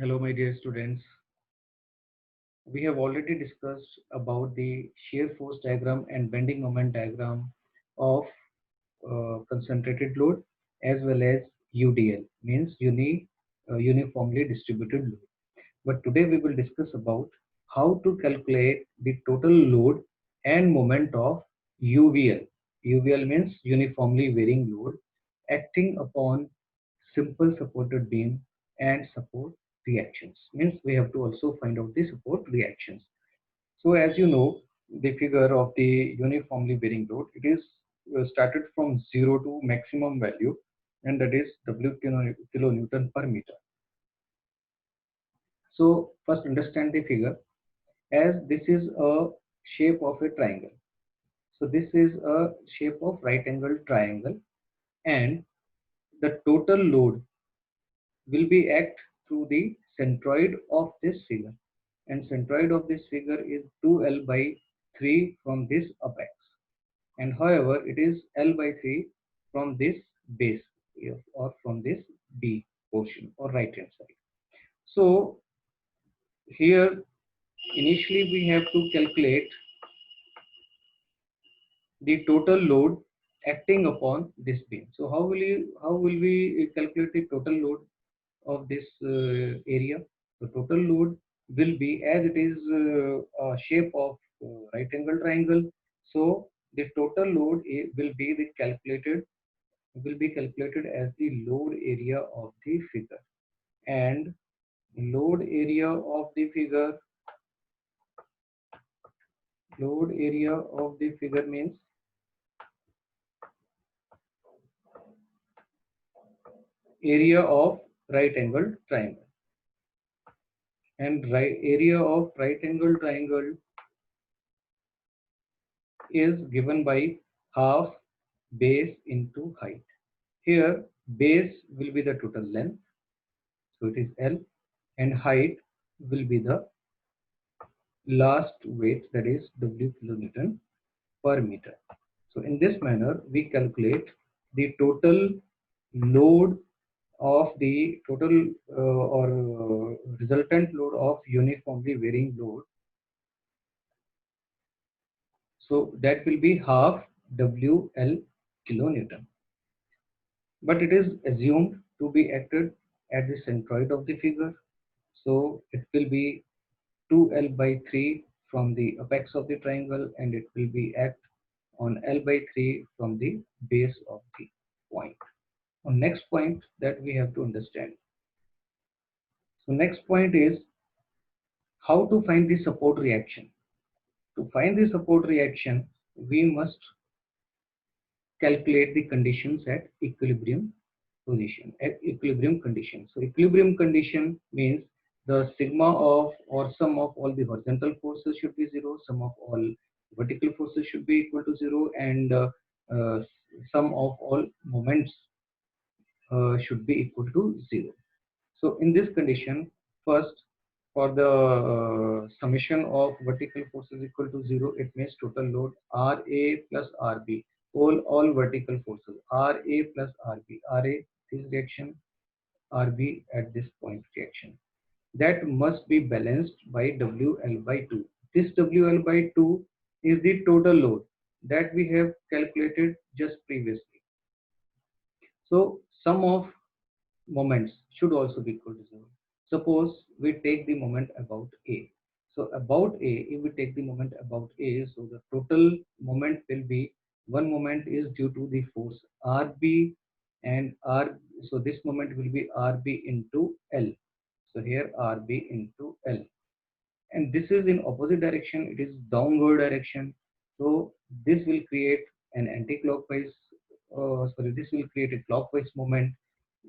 Hello, my dear students. We have already discussed about the shear force diagram and bending moment diagram of concentrated load as well as UDL, means uniformly distributed load. But today we will discuss about how to calculate the total load and moment of UVL. UVL means uniformly varying load acting upon simple supported beam and support reactions. Means we have to also find out the support reactions. So as you know, the figure of the uniformly varying load, it is started from 0 to maximum value, and that is W kilonewton per meter. So first understand the figure, as this is a shape of a triangle. So this is a shape of right angle triangle, and the total load will be act through the centroid of this figure, and centroid of this figure is 2L by 3 from this apex, and however it is L by 3 from this base or from this B portion or right hand side. So here initially we have to calculate the total load acting upon this beam. So how will we calculate the total load of this area? The total load will be, as it is a shape of right angle triangle. So the total load will be calculated as the load area of the figure, and load area of the figure means area of right angle triangle, and area of right angle triangle is given by half base into height. Here base will be the total length, so it is L, and height will be the last weight, that is W kilonewton per meter. So in this manner we calculate the total load of the total or resultant load of uniformly varying load. So that will be half WL kilonewton, but it is assumed to be acted at the centroid of the figure. So it will be 2L by 3 from the apex of the triangle, and it will be act on L by 3 from the base of the point. Now, next point that we have to understand. So next point is how to find the support reaction. To find the support reaction, we must calculate the conditions at equilibrium position, at equilibrium condition. So equilibrium condition means the sigma of or sum of all the horizontal forces should be 0, sum of all vertical forces should be equal to 0, and uh, sum of all moments should be equal to 0. So in this condition, first, for the summation of vertical forces equal to 0, it means total load Ra plus Rb, all vertical forces, Ra plus Rb, Ra this reaction, Rb at this point reaction. That must be balanced by WL by 2. This WL by 2 is the total load that we have calculated just previously. So sum of moments should also be equal to 0. Suppose we take the moment about A. So about A, if we take the moment about A, so the total moment will be, one moment is due to the force RB and R. So this moment will be RB into L. So here RB into L. And this is in opposite direction, it is downward direction. So this will create an anti-clockwise, this will create a clockwise moment,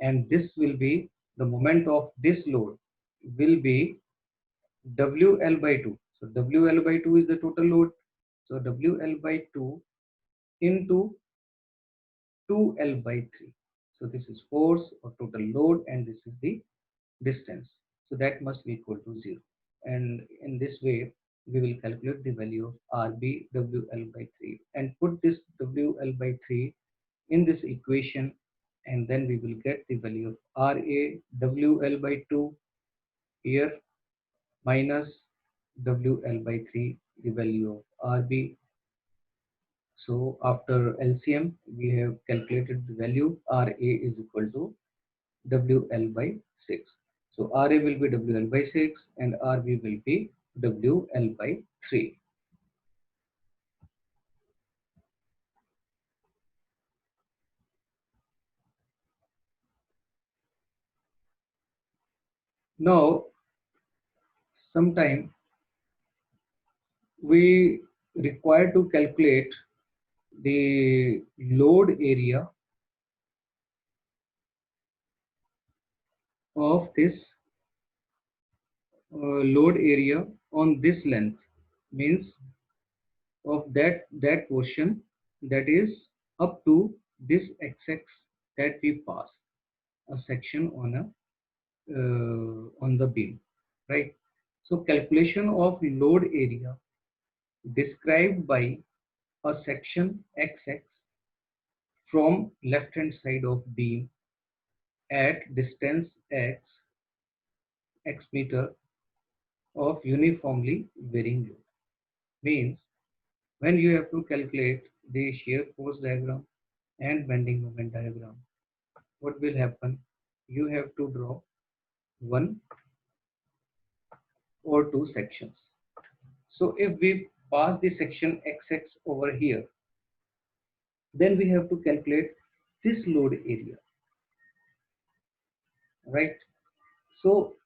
and this will be the moment of this load will be WL by 2. So WL by 2 is the total load. So WL by 2 into 2L by 3. So this is force or total load, and this is the distance. So that must be equal to 0. And in this way, we will calculate the value of RB WL by 3 and put this WL by 3 in this equation, and then we will get the value of RA WL by 2 here minus WL by 3, the value of RB. So after LCM, we have calculated the value RA is equal to WL by 6. So RA will be WL by 6 and RB will be WL by 3. Now, sometime we require to calculate the load area of this load area on this length, means of that portion that is up to this x-axis that we pass a section on the beam, right? So calculation of load area described by a section x-axis from left hand side of beam at distance x meter of uniformly varying load, means when you have to calculate the shear force diagram and bending moment diagram, what will happen? You have to draw one or two sections. So if we pass the section XX over here, then we have to calculate this load area, right? So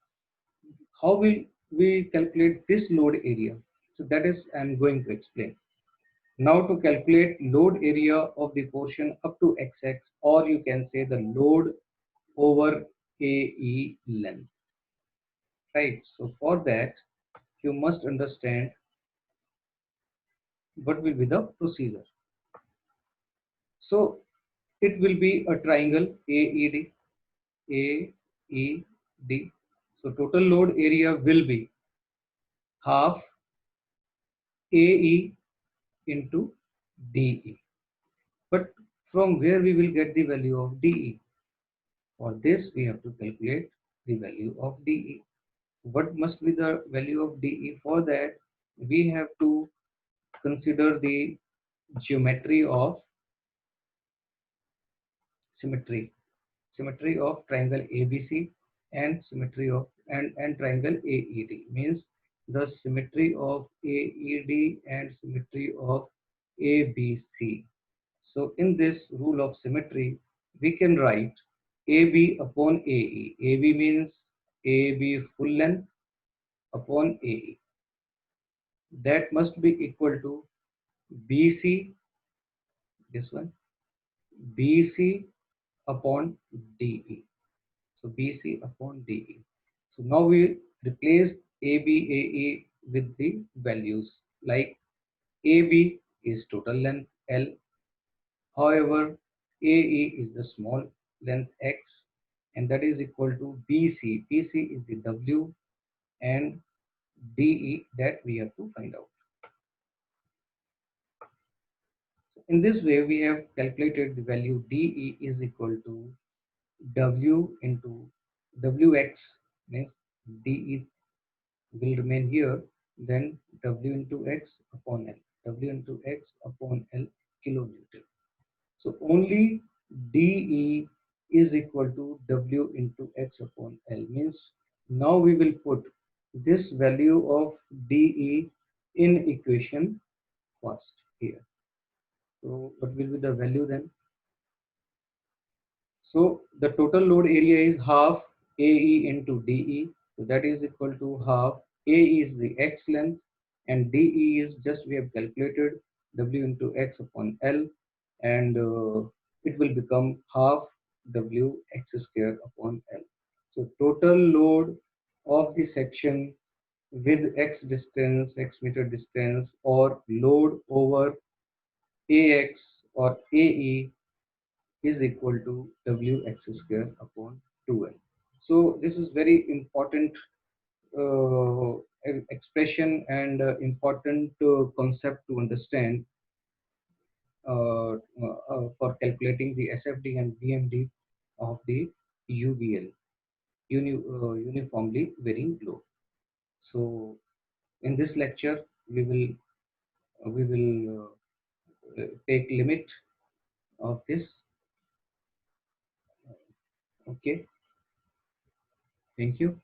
how will we calculate this load area? So that is I'm going to explain. Now to calculate load area of the portion up to XX, or you can say the load over AE length, right? So for that, you must understand what will be the procedure. So it will be a triangle AED, AED. So total load area will be half AE into DE. But from where we will get the value of DE? For this, we have to calculate the value of DE. What must be the value of DE? For that, we have to consider the geometry of symmetry of triangle ABC and symmetry of and triangle AED, means the symmetry of AED and symmetry of ABC. So in this rule of symmetry, we can write AB upon AE. AB means AB full length upon AE. That must be equal to BC, this one, BC upon DE. So BC upon DE. So now we replace ABAE with the values, like AB is total length L. However, AE is the small length X, and that is equal to BC. BC is the W, and DE that we have to find out. In this way, we have calculated the value DE is equal to W into WX, means DE will remain here, then W into X upon L, W into X upon L kilonewton. So only DE is equal to W into X upon L, means now we will put this value of DE in equation first here. So what will be the value then? So the total load area is half AE into DE. So that is equal to half AE is the X length and DE is just we have calculated W into X upon L, and it will become half W X square upon L. So total load of the section with X distance, X meter distance, or load over AX or AE is equal to Wx square upon 2L. So this is very important uh, expression and important concept to understand for calculating the SFD and BMD of the UBL. uniformly very low. So in this lecture we will take limit of this. Okay, thank you.